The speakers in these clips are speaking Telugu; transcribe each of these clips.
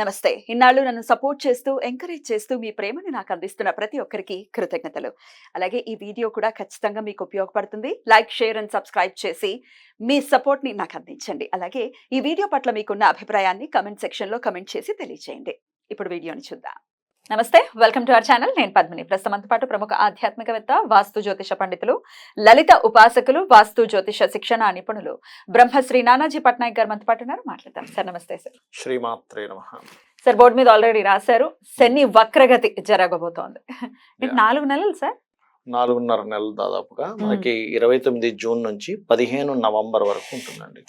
నమస్తే. ఇన్నాళ్ళు నన్ను సపోర్ట్ చేస్తూ, ఎంకరేజ్ చేస్తూ మీ ప్రేమని నాకు అందిస్తున్న ప్రతి ఒక్కరికి కృతజ్ఞతలు. అలాగే ఈ వీడియో కూడా ఖచ్చితంగా మీకు ఉపయోగపడుతుంది. లైక్, షేర్ అండ్ సబ్స్క్రైబ్ చేసి మీ సపోర్ట్‌ని నాకు అందించండి. అలాగే ఈ వీడియో పట్ల మీకున్న అభిప్రాయాన్ని కామెంట్ సెక్షన్‌లో కామెంట్ చేసి తెలియజేయండి. ఇప్పుడు వీడియోని చూద్దాం. నమస్తే, వెల్కమ్ టు అవర్ ఛానల్. నేను పద్మిని. ప్రస్తుతంతో పాటు ప్రముఖ ఆధ్యాత్మికవేత్త, వాస్తు జ్యోతిష పండితులు, లలిత ఉపాసకులు, వాస్తు జ్యోతిష శిక్షణ నిపుణులు బ్రహ్మశ్రీ నానాజీ పట్నాయక్ గారు మనతో పాటు ఉన్నారు. మాట్లాడతాం. సార్ నమస్తే. సార్ శ్రీమాత్రే నమః. సార్, బోర్డు మీద ఆల్రెడీ రాశారు, శని వక్రగతి జరగబోతోంది. 4 నెలలు సార్, 4.5 నెలలు దాదాపుగా మనకి 29 జూన్ నుంచి 15 నవంబర్ వరకు ఉంటుందండి.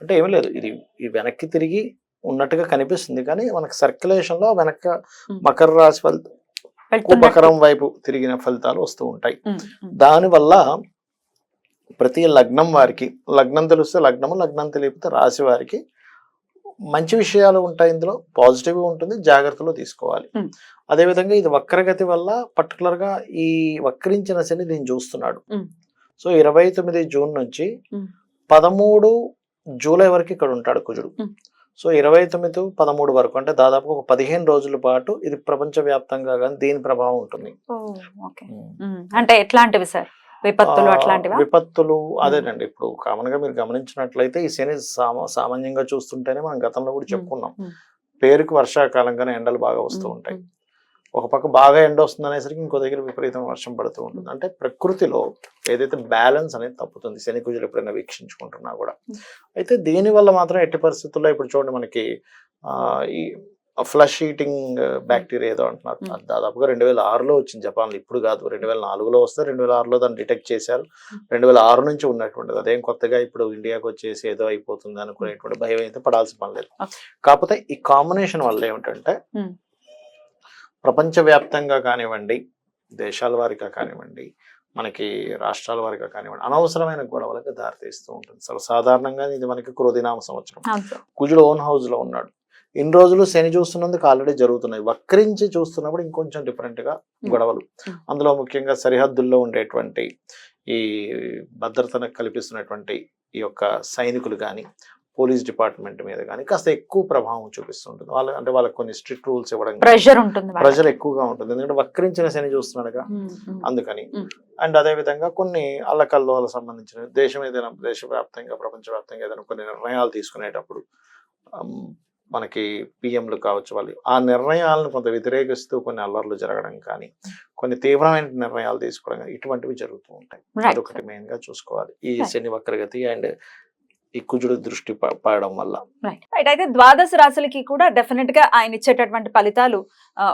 అంటే ఏమీ లేదు, ఇది వెనక్కి తిరిగి ఉన్నట్టుగా కనిపిస్తుంది, కానీ మనకి సర్క్యులేషన్ లో వెనక మకర రాశి మకరం వైపు తిరిగిన ఫలితాలు వస్తూ ఉంటాయి. దానివల్ల ప్రతి లగ్నం వారికి, లగ్నం తెలిస్తే లగ్నము, లగ్నం తెలియకపోతే రాశి వారికి మంచి విషయాలు ఉంటాయి. ఇందులో పాజిటివ్ ఉంటుంది, జాగ్రత్తలు తీసుకోవాలి. అదేవిధంగా ఇది వక్రగతి వల్ల పర్టికులర్ గా ఈ వక్రించిన శని దీన్ని చూస్తున్నాడు. సో 29 జూన్ నుంచి 13 జూలై వరకు ఇక్కడ ఉంటాడు కుజుడు. సో 29, 13 వరకు, అంటే దాదాపు ఒక 15 రోజుల పాటు ఇది ప్రపంచ వ్యాప్తంగా కానీ దీని ప్రభావం ఉంటుంది. అంటే ఎట్లాంటివి సార్? విపత్తులు అట్లాంటివి? విపత్తులు అదేనండి. ఇప్పుడు కామన్ గా మీరు గమనించినట్లయితే ఈ శని సామాన్యంగా చూస్తుంటేనే మనం గతంలో కూడా చెప్పుకున్నాం, పేరుకి వర్షాకాలంగానే ఎండలు బాగా వస్తూ ఉంటాయి. ఒక పక్క బాగా ఎండ వస్తుంది అనేసరికి ఇంకో దగ్గర విపరీతమైన వర్షం పడుతూ ఉంటుంది. అంటే ప్రకృతిలో ఏదైతే బ్యాలెన్స్ అనేది తప్పుతుంది శని కుజులు ఎప్పుడైనా వీక్షించుకుంటున్నా కూడా. అయితే దీనివల్ల మాత్రం ఎట్టి పరిస్థితుల్లో ఇప్పుడు చూడండి, మనకి ఈ ఫ్లష్ ఈటింగ్ బ్యాక్టీరియా ఏదో అంటున్నారు, దాదాపుగా 2006లో వచ్చింది జపాన్లో, ఇప్పుడు కాదు. 2004లో వస్తే 2006లో దాన్ని డిటెక్ట్ చేశారు. 2006 నుంచి ఉన్నటువంటిది, అదేం కొత్తగా ఇప్పుడు ఇండియాకి వచ్చేసి ఏదో అయిపోతుంది అనుకునేటువంటి భయం అయితే పడాల్సిన పని లేదు. కాకపోతే ఈ కాంబినేషన్ వల్ల ఏమిటంటే ప్రపంచవ్యాప్తంగా కానివ్వండి, దేశాల వారిగా కానివ్వండి, మనకి రాష్ట్రాల వారిగా కానివ్వండి, అనవసరమైన గొడవలకు దారితీస్తూ ఉంటుంది. సాధారణంగా ఇది మనకి క్రోధినామ సంవత్సరం, కుజుడు ఓన్ హౌస్ లో ఉన్నాడు. ఇన్ని రోజులు శని చూస్తున్నందుకు ఆల్రెడీ జరుగుతున్నాయి, వక్రించి చూస్తున్నప్పుడు ఇంకొంచెం డిఫరెంట్ గా గొడవలు. అందులో ముఖ్యంగా సరిహద్దుల్లో ఉండేటువంటి ఈ భద్రతను కల్పిస్తున్నటువంటి ఈ యొక్క సైనికులు కానీ, పోలీస్ డిపార్ట్మెంట్ మీద కానీ కాస్త ఎక్కువ ప్రభావం చూపిస్తుంటుంది. అంటే వాళ్ళకి కొన్ని స్ట్రిక్ట్ రూల్స్ ఇవ్వడం, ప్రెషర్ ఎక్కువగా ఉంటుంది. ఎందుకంటే వక్రించిన శని చూస్తున్నాడుగా, అందుకని. అండ్ అదే విధంగా కొన్ని అల్లకల్లోలకు సంబంధించిన దేశవ్యాప్తంగా, ప్రపంచవ్యాప్తంగా ఏదైనా కొన్ని నిర్ణయాలు తీసుకునేటప్పుడు మనకి పిఎంలు కావచ్చు, వాళ్ళు ఆ నిర్ణయాలను కొంత వ్యతిరేకిస్తూ కొన్ని అల్లర్లు జరగడం కానీ, కొన్ని తీవ్రమైన నిర్ణయాలు తీసుకోవడం కానీ, ఇటువంటివి జరుగుతూ ఉంటాయి. అదొకటి మెయిన్ గా చూసుకోవాలి ఈ శని వక్రగతి అండ్ ఈ కుజుడు దృష్టి పడడం వల్ల. అయితే ద్వాదశ రాశులకి కూడా డెఫినెట్ గా ఆయన ఇచ్చేటటువంటి ఫలితాలు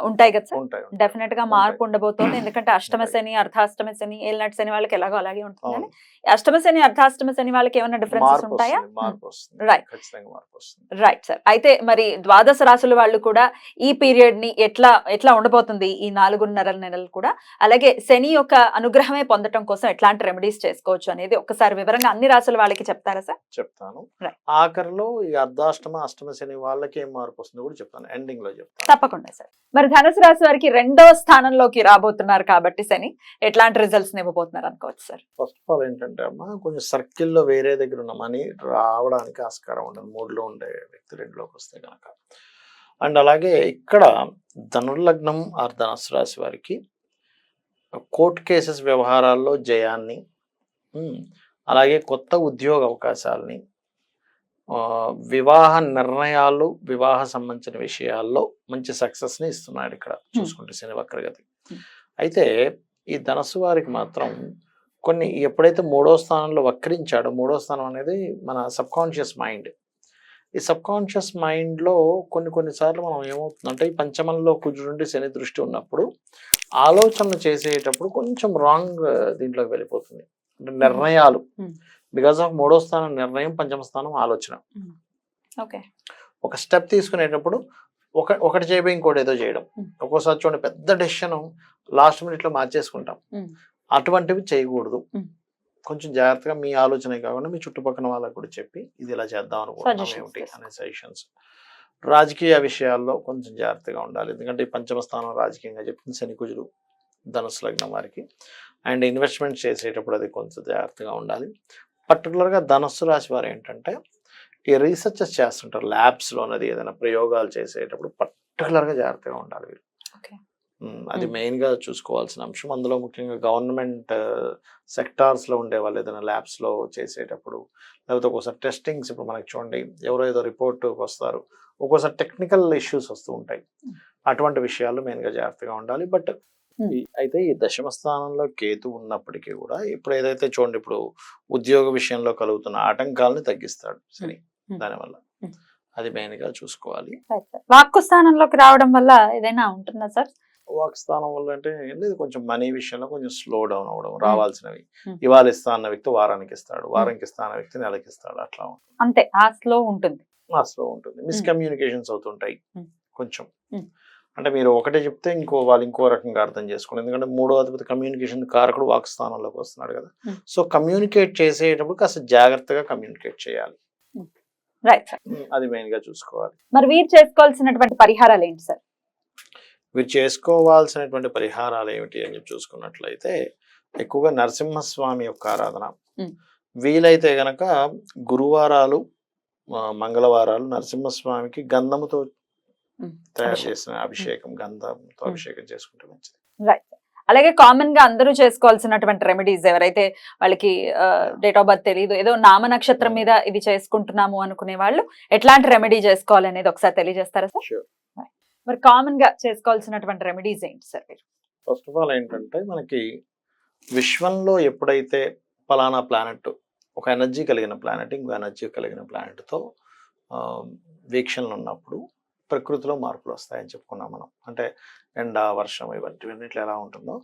ఉంటాయి కదా సార్? ఉంటాయి, డెఫినెట్ గా మార్పు ఉండబోతోంది. ఎందుకంటే అష్టమ శని, అర్ధాష్టమ శని, ఏలినాటి శని వాళ్ళకి ఎలాగో అలాగే ఉంటుంది, కానీ అష్టమ శని, అర్ధాష్టమ శని వాళ్ళకి ఏమైనా డిఫరెన్సెస్ ఉంటాయా? Right sir. అయితే మరి ద్వాదశ రాశుల వాళ్ళు కూడా ఈ పీరియడ్ ని ఎట్లా ఉండబోతుంది ఈ 4.5 నెలలు కూడా, అలాగే శని యొక్క అనుగ్రహమే పొందడం కోసం ఎట్లాంటి రెమెడీస్ చేసుకోవచ్చు అనేది ఒక్కసారి వివరంగా అన్ని రాశుల వాళ్ళకి చెప్తారా సార్? చెప్తాను. ఆఖరిలో ఈ అర్ధాష్టమ, అష్టమ శని వాళ్ళకి ఏం మార్పు వస్తుందో కూడా చెప్తాను, ఎండింగ్ లో చెప్తాను. తప్పకుండా సార్. మరి ధనుసు రాశి వారికి 2వ స్థానంలోకి రాబోతున్నారు కాబట్టి శని ఎట్లాంటి రిజల్ట్స్ ఇవ్వబోతున్నారు అనుకోవచ్చు సార్? ఫస్ట్ ఆఫ్ ఆల్ ఏంటంటే అమ్మా, కొంచెం సర్కిల్లో వేరే దగ్గర ఉన్న మనీ రావడానికి ఆస్కారం ఉండదు 3లో ఉండే వ్యక్తి 2లోకి వస్తే కనుక. అండ్ అలాగే ఇక్కడ ధనుర్లగ్నం ఆర్ ధనుసు రాశి వారికి కోర్టు కేసెస్ వ్యవహారాల్లో జయాన్ని, అలాగే కొత్త ఉద్యోగ అవకాశాలని, వివాహ నిర్ణయాలు, వివాహ సంబంధించిన విషయాల్లో మంచి సక్సెస్ ని ఇస్తున్నాడు ఇక్కడ చూసుకుంటే శని వక్రగతి. అయితే ఈ ధనస్సు వారికి మాత్రం కొన్ని ఎప్పుడైతే 3వ స్థానంలో వక్రించాడో, 3వ స్థానం అనేది మన సబ్ కాన్షియస్ మైండ్. ఈ సబ్ కాన్షియస్ మైండ్ లో కొన్నిసార్లు మనం ఏమవుతుందంటే, ఈ పంచమంలో కుజుడు నుండి శని దృష్టి ఉన్నప్పుడు ఆలోచనలు చేసేటప్పుడు కొంచెం రాంగ్ దీంట్లోకి వెళ్ళిపోతుంది. అంటే నిర్ణయాలు, బికాస్ ఆఫ్ 3వ స్థానం నిర్ణయం, పంచమ స్థానం ఆలోచన. ఒక స్టెప్ తీసుకునేటప్పుడు ఒకటి చేయబోయి ఇంకోటి ఏదో చేయడం, ఒక్కోసారి చూడండి పెద్ద డెసిషన్ లాస్ట్ మినిట్ లో మార్చేసుకుంటాం. అటువంటివి చేయకూడదు. కొంచెం జాగ్రత్తగా మీ ఆలోచనే కాకుండా మీ చుట్టుపక్కల వాళ్ళకు కూడా చెప్పి ఇది ఇలా చేద్దాం అనుకుంటున్నాం ఏమిటి అనే సజెషన్స్. రాజకీయ విషయాల్లో కొంచెం జాగ్రత్తగా ఉండాలి, ఎందుకంటే ఈ పంచమ స్థానం రాజకీయంగా చెప్తుంది శని కుజుడు ధనుసు లగ్నం వారికి. అండ్ ఇన్వెస్ట్మెంట్ చేసేటప్పుడు అది కొంచెం జాగ్రత్తగా ఉండాలి. పర్టికులర్గా ధనుస్సు రాశి వారు ఏంటంటే ఈ రీసెర్చెస్ చేస్తుంటారు ల్యాబ్స్ లో అనేది ఏదైనా ప్రయోగాలు చేసేటప్పుడు పర్టికులర్ గా జాగ్రత్తగా ఉండాలి వీళ్ళు. Okay. అది మెయిన్ గా చూసుకోవాల్సిన అంశం. అందులో ముఖ్యంగా గవర్నమెంట్ సెక్టార్స్ లో ఉండే వాళ్ళు ఏదైనా ల్యాబ్స్ లో చేసేటప్పుడు, లేకపోతే ఒక్కోసారి టెస్టింగ్స్, ఇప్పుడు మనకి చూడండి ఎవరో ఏదో రిపోర్ట్ వస్తారు, ఒక్కోసారి టెక్నికల్ ఇష్యూస్ వస్తూ ఉంటాయి. అటువంటి విషయాలు మెయిన్ గా జాగ్రత్తగా ఉండాలి. బట్ అయితే ఈ దశమ స్థానంలో కేతు ఉన్నప్పటికీ కూడా ఇప్పుడు ఏదైతే చూడండి, ఇప్పుడు ఉద్యోగ విషయంలో కలుగుతున్న ఆటంకాలను తగ్గిస్తాడు శని. దానివల్ల అది మెయిన్ గా చూసుకోవాలి. వాక్కు స్థానంలోకి రావడం వల్ల ఏదైనా ఉంటుందా సార్? వాక్ స్థానం వల్ల అంటే ఏం లేదు, కొంచెం మనీ విషయంలో కొంచెం స్లో డౌన్ అవ్వడం, రావాల్సినవి ఇవాళ ఇస్తా అన్న వ్యక్తి వారానికి ఇస్తాడు, వారానికి ఇస్తా అన్న వ్యక్తి నెలకి ఇస్తాడు, అట్లా అంతే, ఆ స్లో ఉంటుంది. స్లో ఉంటుంది. మిస్కమ్యూనికేషన్స్ అవుతుంటాయి కొంచెం. అంటే మీరు ఒకటే చెప్తే వాళ్ళు ఇంకో రకంగా అర్థం చేసుకోండి. ఎందుకంటే 3వ అధిపతి కమ్యూనికేషన్ కారకుడు వాక్ స్థానంలోకి వస్తున్నాడు కదా. సో కమ్యూనికేట్ చేసేటప్పుడు కాస్త జాగ్రత్తగా కమ్యూనికేట్ చేయాలి. రైట్ సార్, అది మెయిన్ గా చూసుకోవాలి. మరి వీరు చేసుకోవాల్సినటువంటి పరిహారాలు ఏంటి సార్? వీరు చేసుకోవాల్సినటువంటి పరిహారాలు ఏమిటి అని చూసుకున్నట్లయితే ఎక్కువగా నరసింహస్వామి యొక్క ఆరాధన, వీలైతే గనక గురువారాలు మంగళవారాలు నరసింహస్వామికి గంధముతో తయారు చేసిన అభిషేకం, గంధంతో అభిషేకం చేసుకుంటే మంచిది. రైట్. అలాగే కామన్ గా అందరూ చేసుకోవాల్సినటువంటి రెమెడీస్, ఎవరైతే వాళ్ళకి డేట్ ఆఫ్ బర్త్ తెలియదు, ఏదో నామ నక్షత్రం మీద ఇవి చేసుకుంటున్నాము అనుకునే వాళ్ళు ఎట్లాంటి రెమెడీ చేసుకోవాలి అనేది ఒకసారి తెలియజేస్తారా సార్? Sure. మరి కామన్ గా చేసుకోవాల్సినటువంటి రెమెడీస్ ఏంటి సార్? ఫస్ట్ ఆఫ్ ఆల్ ఏంటంటే మనకి విశ్వంలో ఎప్పుడైతే పలానా ప్లానెట్, ఒక ఎనర్జీ కలిగిన ప్లానెట్ ఇంకో ఎనర్జీ కలిగిన ప్లానెట్తో వీక్షణలు ఉన్నప్పుడు ప్రకృతిలో మార్పులు వస్తాయని చెప్పుకున్నాం మనం. అంటే ఎండ, వర్షం ఇవన్నిట్లో ఎలా ఉంటుందో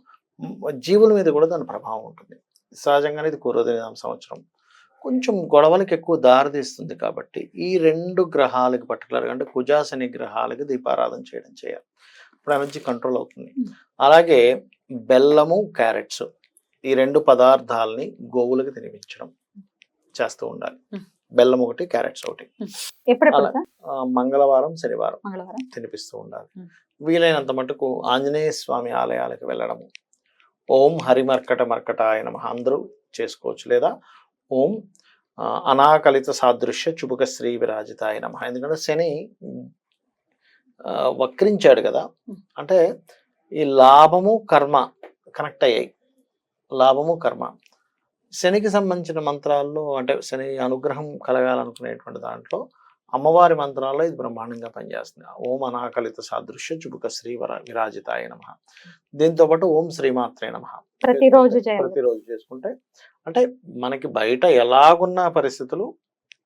జీవుల మీద కూడా దాని ప్రభావం ఉంటుంది. సహజంగానే ఇది క్రోధినామ సంవత్సరం, కొంచెం గొడవలకు ఎక్కువ దారితీస్తుంది. కాబట్టి ఈ 2 గ్రహాలకి పర్టికులర్గా, అంటే కుజ శని గ్రహాలకి దీపారాధన చేయాలి. ఇప్పుడు ఎనర్జీ కంట్రోల్ అవుతుంది. అలాగే బెల్లము, క్యారెట్స్ ఈ 2 పదార్థాలని గోవులకు తినిపించడం చేస్తూ ఉండాలి. బెల్లం ఒకటి, క్యారెట్స్ ఒకటి. మంగళవారం, శనివారం తినిపిస్తూ ఉండాలి. వీలైనంత మటుకు ఆంజనేయ స్వామి ఆలయాలకు వెళ్ళడము, ఓం హరిమర్కట మర్కటాయ నమః అందరూ చేసుకోవచ్చు. లేదా ఓం అనాకలిత సాదృశ్య చుబుక శ్రీ విరాజితాయ నమః. ఎందుకంటే శని వక్రించాడు కదా, అంటే ఈ లాభము కర్మ కనెక్ట్ అయ్యాయి. లాభము కర్మ శనికి సంబంధించిన మంత్రాల్లో, అంటే శని అనుగ్రహం కలగాలనుకునేటువంటి దాంట్లో అమ్మవారి మంత్రాల్లో ఇది బ్రహ్మాండంగా పనిచేస్తుంది. ఓం అనాకలిత సాదృశ్య చుబుక శ్రీ విరాజితాయ నమః. దీంతో పాటు ఓం శ్రీమాత్రే నమః ప్రతిరోజు చేసుకుంటే, అంటే మనకి బయట ఎలాగున్న పరిస్థితులు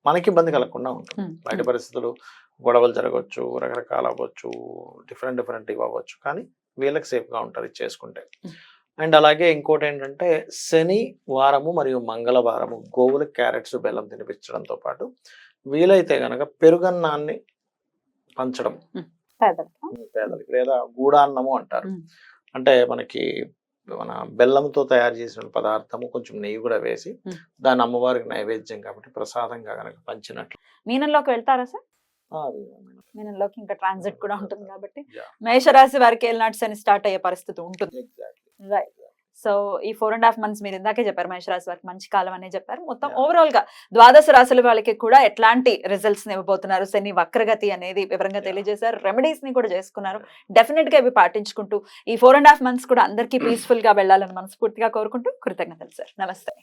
మనకి ఇబ్బంది కలగకుండా ఉంటుంది. బయట పరిస్థితులు గొడవలు జరగవచ్చు, రకరకాల అవ్వచ్చు, డిఫరెంట్ ఇవి అవ్వచ్చు, కానీ వీళ్ళకి సేఫ్గా ఉంటారు ఇది చేసుకుంటే. అండ్ అలాగే ఇంకోటి ఏంటంటే శని వారము మరియు మంగళవారము గోవులకు క్యారెట్స్, బెల్లం తినిపించడంతో పాటు వీలైతే గనక పెరుగన్నాన్ని పంచడం పేదలకి, లేదా గూడాన్నము అంటారు. అంటే మనకి మన బెల్లంతో తయారు చేసిన పదార్థము కొంచెం నెయ్యి కూడా వేసి దాన్ని అమ్మవారికి నైవేద్యం కాబట్టి ప్రసాదంగా గనక పంచినట్లు. మీనంలోకి వెళ్తారా సార్? మీనంలోకి ఇంకా ట్రాన్సిట్ కూడా ఉంటుంది కాబట్టి మేషరాశి వారికి ఏలినాటి శని స్టార్ట్ అయ్యే పరిస్థితి ఉంటుంది. రైట్. సో ఈ 4.5 months మీరు ఇందాకే చెప్పారు మేషరాశి వారికి మంచి కాలం అనే చెప్పారు. మొత్తం ఓవరాల్ గా ద్వాదశ రాశుల వాళ్ళకి కూడా ఎట్లాంటి రిజల్ట్స్ ఇవ్వబోతున్నారు, శని వక్రగతి అనేది వివరంగా తెలియజేశారు. రెమెడీస్ ని కూడా చేసుకున్నారు. డెఫినెట్ గా ఇవి పాటించుకుంటూ ఈ 4.5 months కూడా అందరికీ పీస్ఫుల్ గా వెళ్ళాలని మనస్ఫూర్తిగా కోరుకుంటూ కృతజ్ఞతలు సార్. నమస్తే.